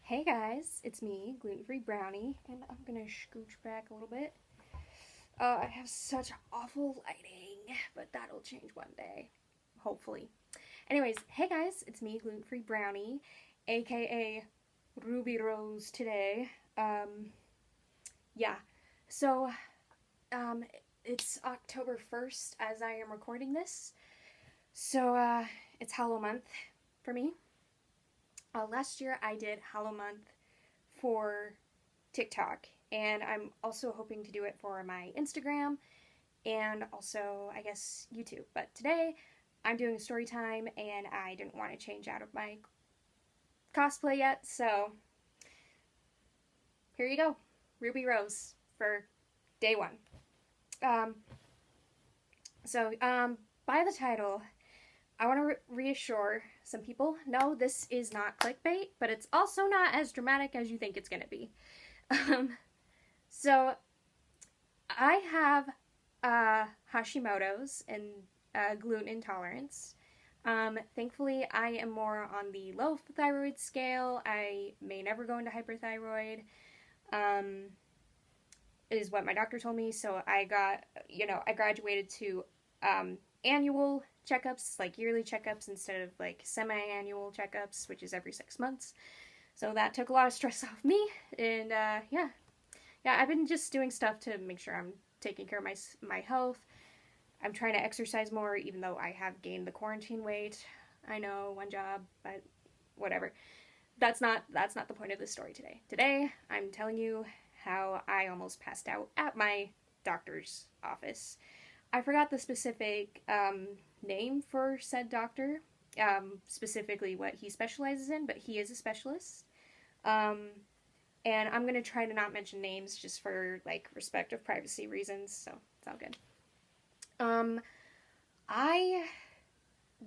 Hey guys, it's me, Gluten-Free Brownie, and I'm gonna scooch back a little bit. I have such awful lighting, but that'll change one day, hopefully. Anyways, hey guys, it's me, Gluten-Free Brownie, aka Ruby Rose today. Um, yeah, so, um, it's October 1st as I am recording this, so, it's Hallow Month for me. Last year I did Hallow Month for TikTok, and I'm also hoping to do it for my Instagram and also, I guess, YouTube. But today I'm doing a story time, and I didn't want to change out of my cosplay yet, so here you go, Ruby Rose for day one. Um, so, by the title, I want to reassure some people, no, this is not clickbait, but it's also not as dramatic as you think it's going to be. Um, so, I have Hashimoto's and gluten intolerance. Thankfully, I am more on the low thyroid scale. I may never go into hyperthyroid, um, is what my doctor told me. So I graduated to annual checkups, like yearly checkups, instead of like semi-annual checkups, which is every 6 months. So that took a lot of stress off me, and yeah, I've been just doing stuff to make sure I'm taking care of my health. I'm trying to exercise more, even though I have gained the quarantine weight. I know, one job, but whatever. That's not the point of this story today. Today, I'm telling you how I almost passed out at my doctor's office. I forgot the specific name for said doctor, specifically what he specializes in, but he is a specialist. Um, and I'm gonna try to not mention names just for like respect of privacy reasons, so it's all good. Um, I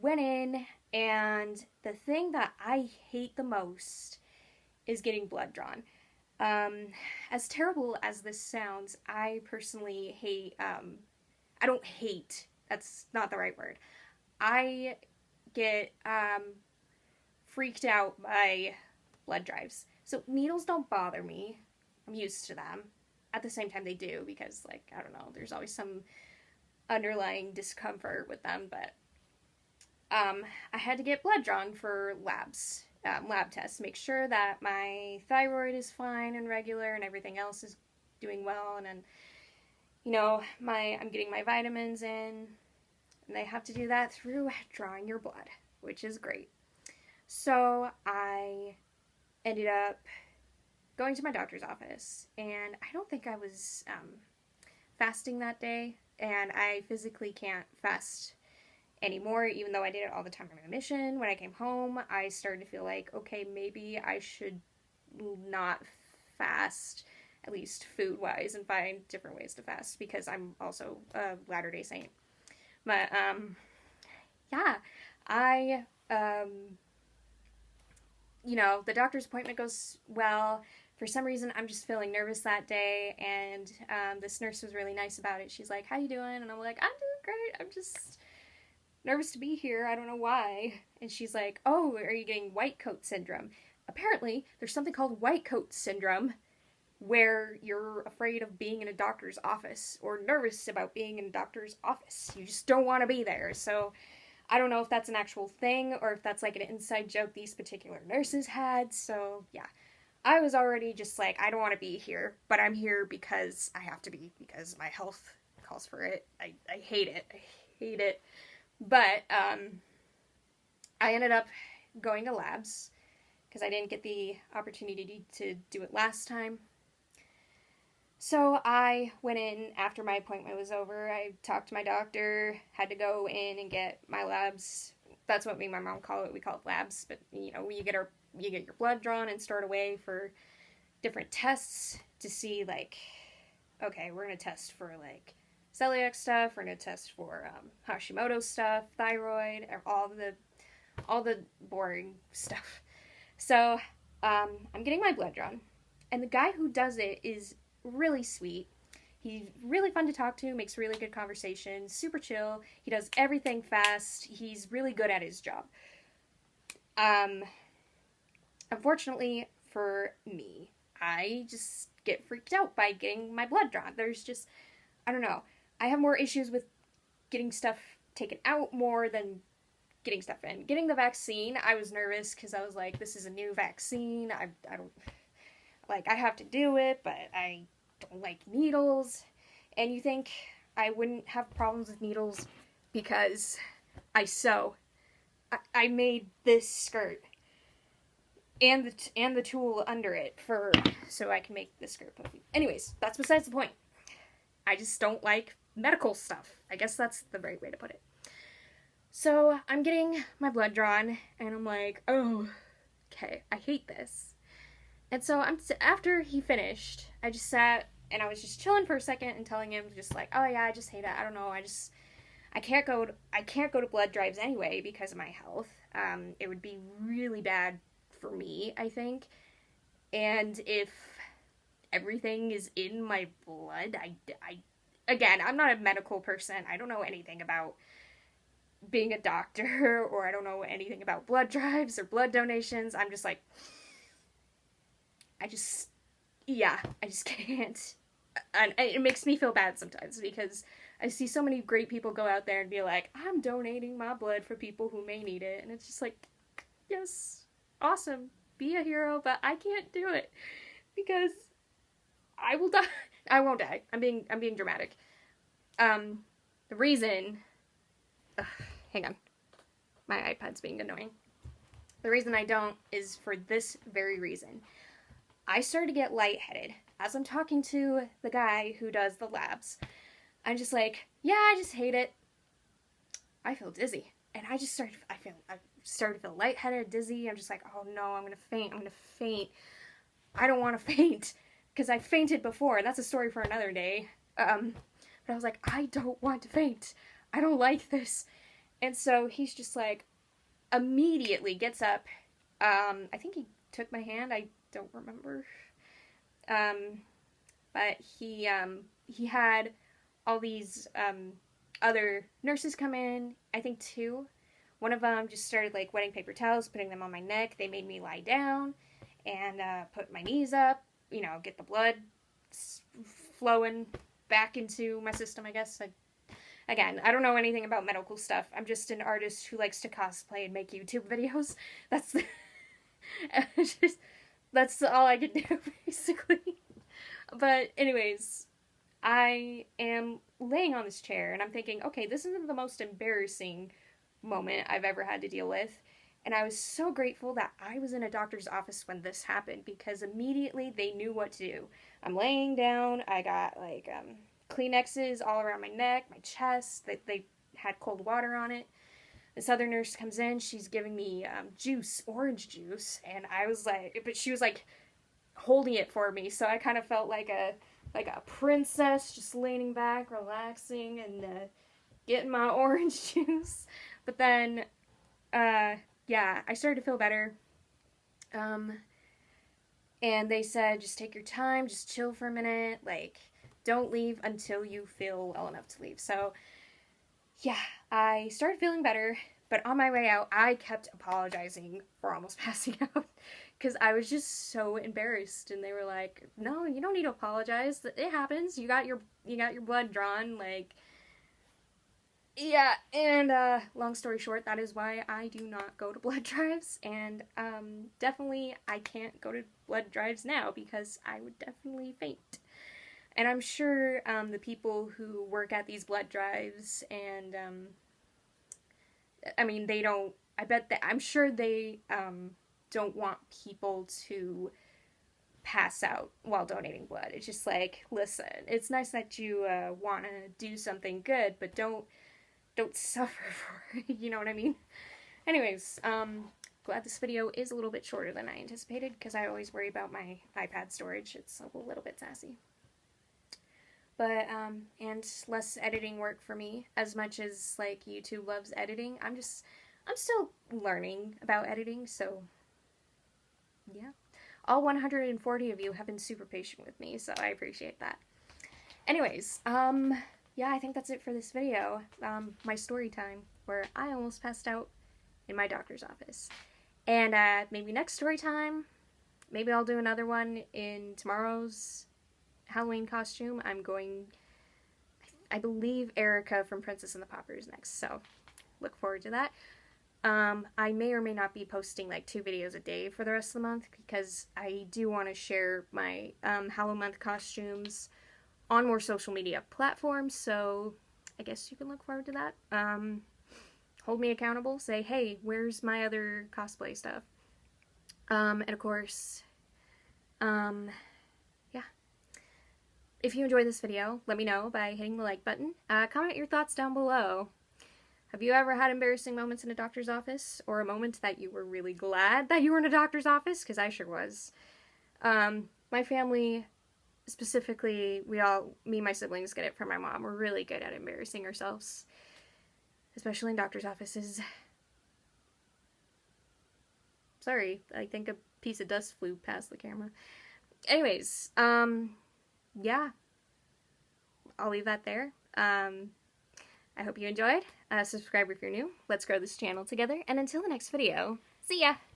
went in, and the thing that I hate the most is getting blood drawn. Um, as terrible as this sounds, I personally hate. I don't hate. That's not the right word. I get freaked out by blood drives. So needles don't bother me. I'm used to them. At the same time, they do because, like, I don't know, there's always some underlying discomfort with them. But I had to get blood drawn for lab tests, make sure that my thyroid is fine and regular, and everything else is doing well. And then, I'm getting my vitamins in, and they have to do that through drawing your blood, which is great. So I ended up going to my doctor's office, and I don't think I was fasting that day, and I physically can't fast anymore, even though I did it all the time on my mission. When I came home, I started to feel like, okay, maybe I should not fast, at least food-wise, and find different ways to fast, because I'm also a Latter-day Saint. But, yeah, the doctor's appointment goes well. For some reason, I'm just feeling nervous that day, and this nurse was really nice about it. She's like, how you doing? And I'm like, I'm doing great. I'm just nervous to be here. I don't know why. And she's like, oh, are you getting white coat syndrome? Apparently, there's something called white coat syndrome where you're afraid of being in a doctor's office or nervous about being in a doctor's office. You just don't want to be there. So I don't know if that's an actual thing or if that's like an inside joke these particular nurses had. So yeah, I was already just like, I don't want to be here, but I'm here because I have to be, because my health calls for it. I hate it. I hate it. But I ended up going to labs because I didn't get the opportunity to do it last time. So I went in after my appointment was over. I talked to my doctor, had to go in and get my labs. That's what me and my mom call it. We call it labs, but you get your blood drawn and stored away for different tests to see, like, okay, we're gonna test for like celiac stuff. We're gonna test for Hashimoto's stuff, thyroid, all the boring stuff. So I'm getting my blood drawn, and the guy who does it is really sweet. He's really fun to talk to, makes really good conversation, super chill. He does everything fast. He's really good at his job. Unfortunately, for me. I just get freaked out by getting my blood drawn. There's just, I don't know. I have more issues with getting stuff taken out more than getting stuff in. Getting the vaccine, I was nervous because I was like, this is a new vaccine. I don't, like, I have to do it, but I don't like needles. And you think I wouldn't have problems with needles because I sew. I made this skirt and the tulle under it so I can make this skirt puffy. Anyways, that's besides the point. I just don't like medical stuff. I guess that's the right way to put it. So I'm getting my blood drawn, and I'm like, oh, okay, I hate this. And so after he finished, I just sat and I was just chilling for a second and telling him just like, oh yeah, I just hate it. I don't know. I can't go to blood drives anyway because of my health. It would be really bad for me, I think. And if everything is in my blood, again, I'm not a medical person. I don't know anything about being a doctor, or I don't know anything about blood drives or blood donations. I'm just like, I just can't. And it makes me feel bad sometimes because I see so many great people go out there and be like, I'm donating my blood for people who may need it. And it's just like, yes, awesome, be a hero, but I can't do it because I will die. I won't die. I'm being dramatic. The reason, hang on, my iPad's being annoying. The reason I don't is for this very reason. I started to get lightheaded as I'm talking to the guy who does the labs. I'm just like, yeah, I just hate it. I feel dizzy, and I started to feel lightheaded, dizzy. I'm just like, oh no, I'm gonna faint. I don't want to faint because I fainted before, and that's a story for another day. But I was like, I don't want to faint. I don't like this. And so he's just like, immediately gets up. I think he took my hand. I don't remember. But he had all these other nurses come in. I think 2. One of them just started like wetting paper towels, putting them on my neck. They made me lie down and put my knees up. You know, get the blood flowing back into my system, I guess. Again, I don't know anything about medical stuff. I'm just an artist who likes to cosplay and make YouTube videos. That's all I can do, basically. But anyways, I am laying on this chair and I'm thinking, okay, this isn't the most embarrassing moment I've ever had to deal with. And I was so grateful that I was in a doctor's office when this happened, because immediately they knew what to do. I'm laying down, I got like Kleenexes all around my neck, my chest, they had cold water on it. This other nurse comes in, she's giving me orange juice, and I was like, but she was like holding it for me, so I kind of felt like a princess, just leaning back, relaxing, and getting my orange juice. But then, yeah, I started to feel better. And they said, just take your time, just chill for a minute, like, don't leave until you feel well enough to leave. So, yeah, I started feeling better, but on my way out, I kept apologizing for almost passing out, because I was just so embarrassed, and they were like, no, you don't need to apologize, it happens, you got your blood drawn, like, yeah. And long story short, that is why I do not go to blood drives, and definitely I can't go to blood drives now I would definitely faint. And I'm sure the people who work at these blood drives, and I mean, I'm sure they don't want people to pass out while donating blood. It's just like, listen, it's nice that you want to do something good, but don't suffer for it, you know what I mean? Anyways, glad this video is a little bit shorter than I anticipated, because I always worry about my iPad storage. It's a little bit sassy. But, and less editing work for me, as much as, like, YouTube loves editing. I'm still learning about editing, so, yeah. All 140 of you have been super patient with me, so I appreciate that. Anyways, yeah, I think that's it for this video. My story time, where I almost passed out in my doctor's office. And, maybe next story time, Maybe I'll do another one in tomorrow's Halloween costume. I believe Erica from Princess and the Pauper is next, so look forward to that. I may or may not be posting like 2 videos a day for the rest of the month because I do want to share my Halloween month costumes on more social media platforms, so I guess you can look forward to that. Hold me accountable, say, hey, where's my other cosplay stuff? And of course, yeah. If you enjoyed this video, let me know by hitting the like button. Comment your thoughts down below. Have you ever had embarrassing moments in a doctor's office? Or a moment that you were really glad that you were in a doctor's office? Because I sure was. My family, specifically, me and my siblings get it from my mom. We're really good at embarrassing ourselves. Especially in doctor's offices. Sorry, I think a piece of dust flew past the camera. Anyways, yeah. I'll leave that there. I hope you enjoyed. Subscribe if you're new. Let's grow this channel together. And until the next video, see ya!